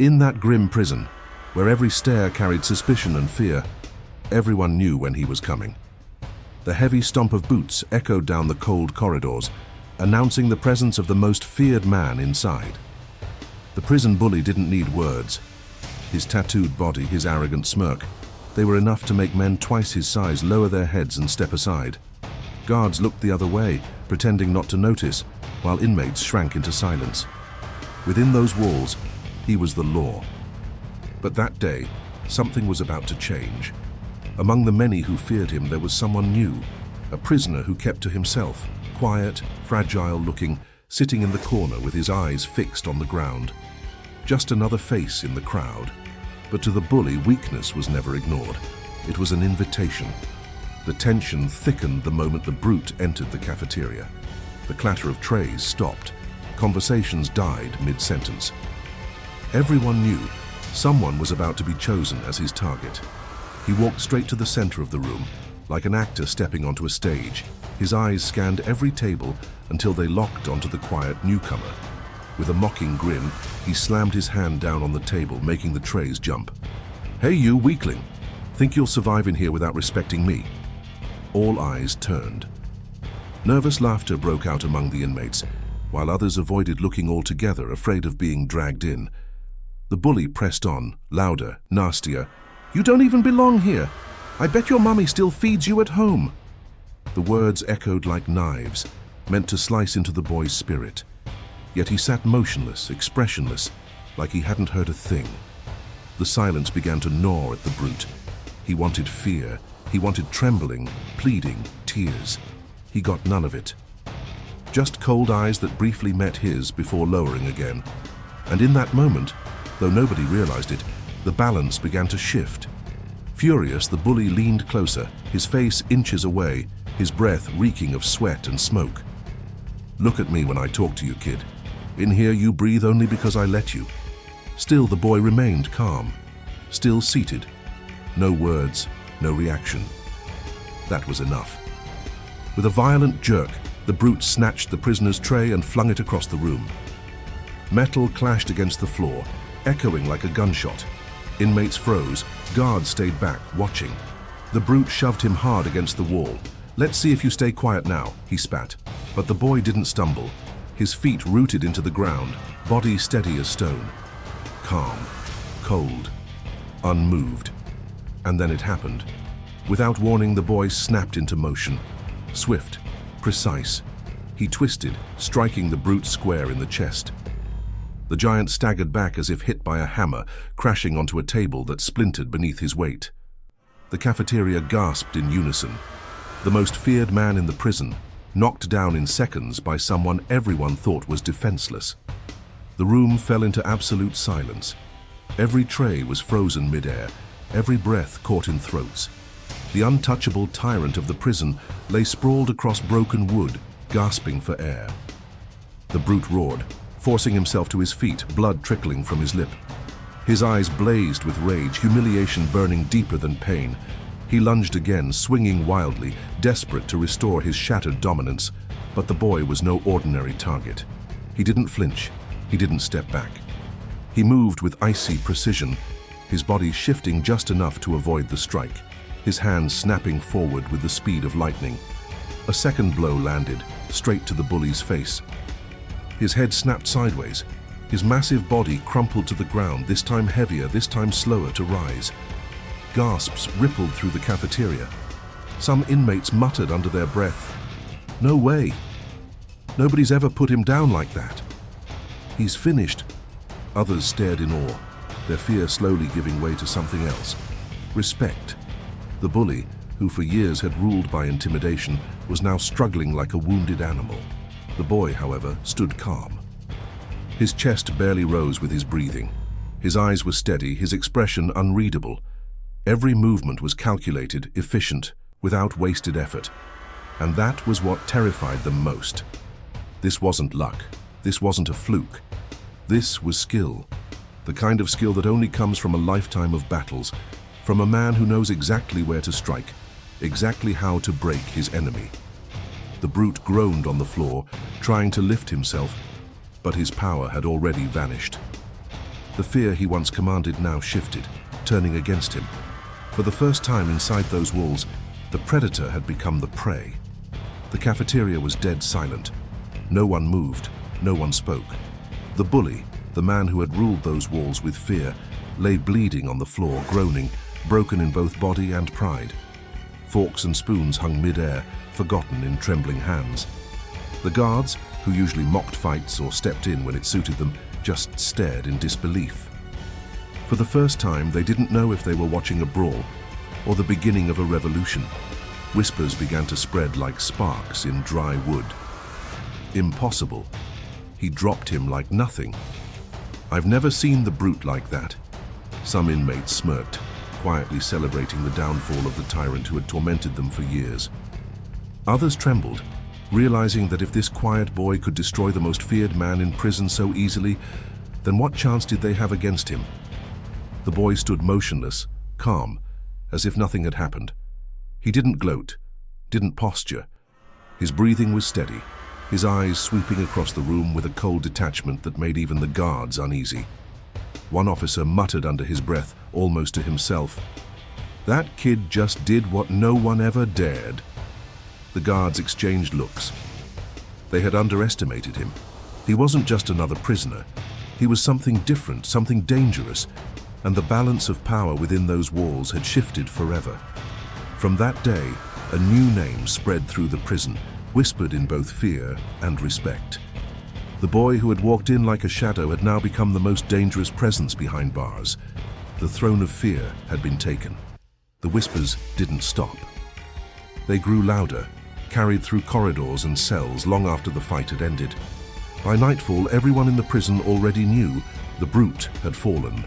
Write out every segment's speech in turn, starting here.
In that grim prison, where every stare carried suspicion and fear, everyone knew when he was coming. The heavy stomp of boots echoed down the cold corridors, announcing the presence of the most feared man inside. The prison bully didn't need words. His tattooed body, his arrogant smirk, they were enough to make men twice his size lower their heads and step aside. Guards looked the other way, pretending not to notice, while inmates shrank into silence. Within those walls, he was the law. But that day, something was about to change. Among the many who feared him, there was someone new, a prisoner who kept to himself, quiet, fragile-looking, sitting in the corner with his eyes fixed on the ground. Just another face in the crowd. But to the bully, weakness was never ignored. It was an invitation. The tension thickened the moment the brute entered the cafeteria. The clatter of trays stopped. Conversations died mid-sentence. Everyone knew someone was about to be chosen as his target. He walked straight to the center of the room, like an actor stepping onto a stage. His eyes scanned every table until they locked onto the quiet newcomer. With a mocking grin, he slammed his hand down on the table, making the trays jump. "Hey you, weakling! Think you'll survive in here without respecting me?" All eyes turned. Nervous laughter broke out among the inmates, while others avoided looking altogether, afraid of being dragged in. The bully pressed on, louder, nastier. "You don't even belong here! I bet your mummy still feeds you at home!" The words echoed like knives, meant to slice into the boy's spirit. Yet he sat motionless, expressionless, like he hadn't heard a thing. The silence began to gnaw at the brute. He wanted fear. He wanted trembling, pleading, tears. He got none of it. Just cold eyes that briefly met his before lowering again. And in that moment, though nobody realized it, the balance began to shift. Furious, the bully leaned closer, his face inches away, his breath reeking of sweat and smoke. "Look at me when I talk to you, kid. In here you breathe only because I let you." Still the boy remained calm, still seated. No words, no reaction. That was enough. With a violent jerk, the brute snatched the prisoner's tray and flung it across the room. Metal clashed against the floor, echoing like a gunshot. Inmates froze, guards stayed back, watching. The brute shoved him hard against the wall. "Let's see if you stay quiet now," he spat. But the boy didn't stumble. His feet rooted into the ground, body steady as stone. Calm, cold, unmoved. And then it happened. Without warning, the boy snapped into motion. Swift, precise. He twisted, striking the brute square in the chest. The giant staggered back as if hit by a hammer, crashing onto a table that splintered beneath his weight. The cafeteria gasped in unison. The most feared man in the prison, knocked down in seconds by someone everyone thought was defenseless. The room fell into absolute silence. Every tray was frozen midair, every breath caught in throats. The untouchable tyrant of the prison lay sprawled across broken wood, gasping for air. The brute roared, forcing himself to his feet, blood trickling from his lip. His eyes blazed with rage, humiliation burning deeper than pain. He lunged again, swinging wildly, desperate to restore his shattered dominance. But the boy was no ordinary target. He didn't flinch. He didn't step back. He moved with icy precision, his body shifting just enough to avoid the strike, his hands snapping forward with the speed of lightning. A second blow landed, straight to the bully's face. His head snapped sideways. His massive body crumpled to the ground, this time heavier, this time slower to rise. Gasps rippled through the cafeteria. Some inmates muttered under their breath, "No way. Nobody's ever put him down like that. He's finished." Others stared in awe, their fear slowly giving way to something else. Respect. The bully, who for years had ruled by intimidation, was now struggling like a wounded animal. The boy, however, stood calm. His chest barely rose with his breathing. His eyes were steady, his expression unreadable. Every movement was calculated, efficient, without wasted effort. And that was what terrified them most. This wasn't luck. This wasn't a fluke. This was skill. The kind of skill that only comes from a lifetime of battles, from a man who knows exactly where to strike, exactly how to break his enemy. The brute groaned on the floor, trying to lift himself, but his power had already vanished. The fear he once commanded now shifted, turning against him. For the first time inside those walls, the predator had become the prey. The cafeteria was dead silent. No one moved, no one spoke. The bully, the man who had ruled those walls with fear, lay bleeding on the floor, groaning, broken in both body and pride. Forks and spoons hung mid-air, forgotten in trembling hands. The guards, who usually mocked fights or stepped in when it suited them, just stared in disbelief. For the first time, they didn't know if they were watching a brawl or the beginning of a revolution. Whispers began to spread like sparks in dry wood. Impossible. He dropped him like nothing. I've never seen the brute like that. Some inmates smirked, quietly celebrating the downfall of the tyrant who had tormented them for years. Others trembled, realizing that if this quiet boy could destroy the most feared man in prison so easily, then what chance did they have against him? The boy stood motionless, calm, as if nothing had happened. He didn't gloat, didn't posture. His breathing was steady, his eyes sweeping across the room with a cold detachment that made even the guards uneasy. One officer muttered under his breath, almost to himself, "That kid just did what no one ever dared." The guards exchanged looks. They had underestimated him. He wasn't just another prisoner. He was something different, something dangerous, and the balance of power within those walls had shifted forever. From that day, a new name spread through the prison, whispered in both fear and respect. The boy who had walked in like a shadow had now become the most dangerous presence behind bars. The throne of fear had been taken. The whispers didn't stop. They grew louder, carried through corridors and cells long after the fight had ended. By nightfall, everyone in the prison already knew the brute had fallen,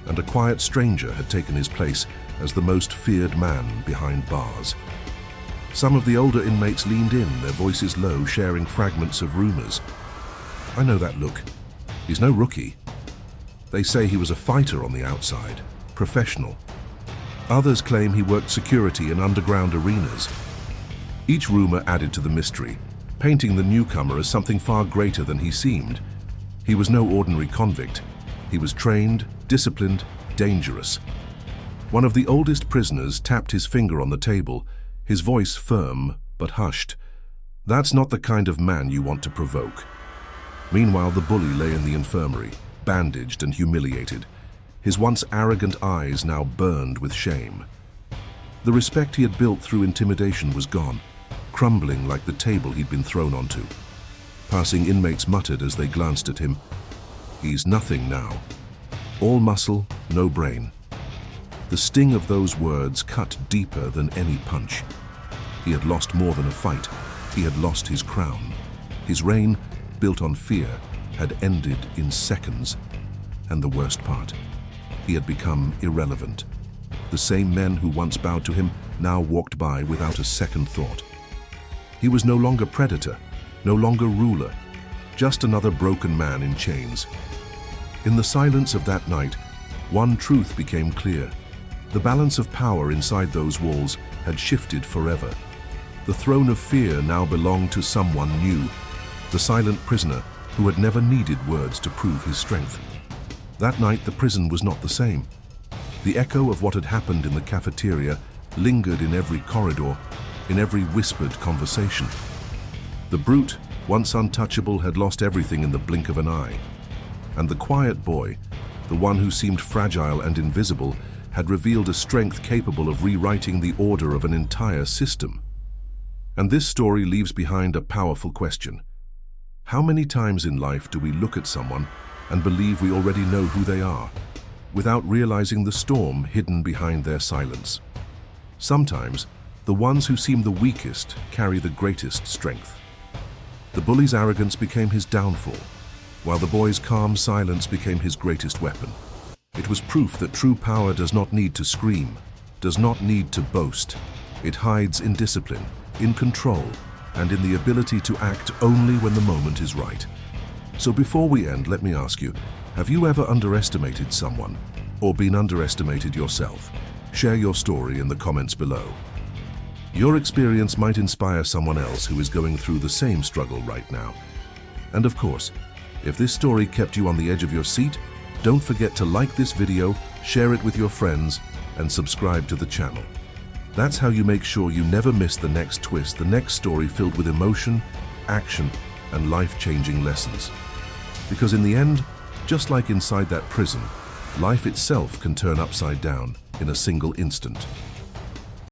and a quiet stranger had taken his place as the most feared man behind bars. Some of the older inmates leaned in, their voices low, sharing fragments of rumors. "I know that look. He's no rookie." They say he was a fighter on the outside, professional. Others claim he worked security in underground arenas. Each rumor added to the mystery, painting the newcomer as something far greater than he seemed. He was no ordinary convict. He was trained, disciplined, dangerous. One of the oldest prisoners tapped his finger on the table, his voice firm but hushed. "That's not the kind of man you want to provoke." Meanwhile, the bully lay in the infirmary, bandaged and humiliated. His once arrogant eyes now burned with shame. The respect he had built through intimidation was gone, crumbling like the table he'd been thrown onto. Passing inmates muttered as they glanced at him, "He's nothing now. All muscle, no brain." The sting of those words cut deeper than any punch. He had lost more than a fight. He had lost his crown. His reign, built on fear, had ended in seconds. And the worst part, he had become irrelevant. The same men who once bowed to him now walked by without a second thought. He was no longer predator, no longer ruler, just another broken man in chains. In the silence of that night, one truth became clear. The balance of power inside those walls had shifted forever. The throne of fear now belonged to someone new, the silent prisoner who had never needed words to prove his strength. That night, the prison was not the same. The echo of what had happened in the cafeteria lingered in every corridor, in every whispered conversation. The brute, once untouchable, had lost everything in the blink of an eye. And the quiet boy, the one who seemed fragile and invisible, had revealed a strength capable of rewriting the order of an entire system. And this story leaves behind a powerful question. How many times in life do we look at someone and believe we already know who they are, without realizing the storm hidden behind their silence? Sometimes, the ones who seem the weakest carry the greatest strength. The bully's arrogance became his downfall, while the boy's calm silence became his greatest weapon. It was proof that true power does not need to scream, does not need to boast. It hides in discipline, in control, and in the ability to act only when the moment is right. So before we end, let me ask you, have you ever underestimated someone or been underestimated yourself? Share your story in the comments below. Your experience might inspire someone else who is going through the same struggle right now. And of course, if this story kept you on the edge of your seat, Don't forget to like this video, share it with your friends, and subscribe to the channel. That's how you make sure you never miss the next twist, the next story filled with emotion, action, and life-changing lessons. Because in the end, just like inside that prison, life itself can turn upside down in a single instant.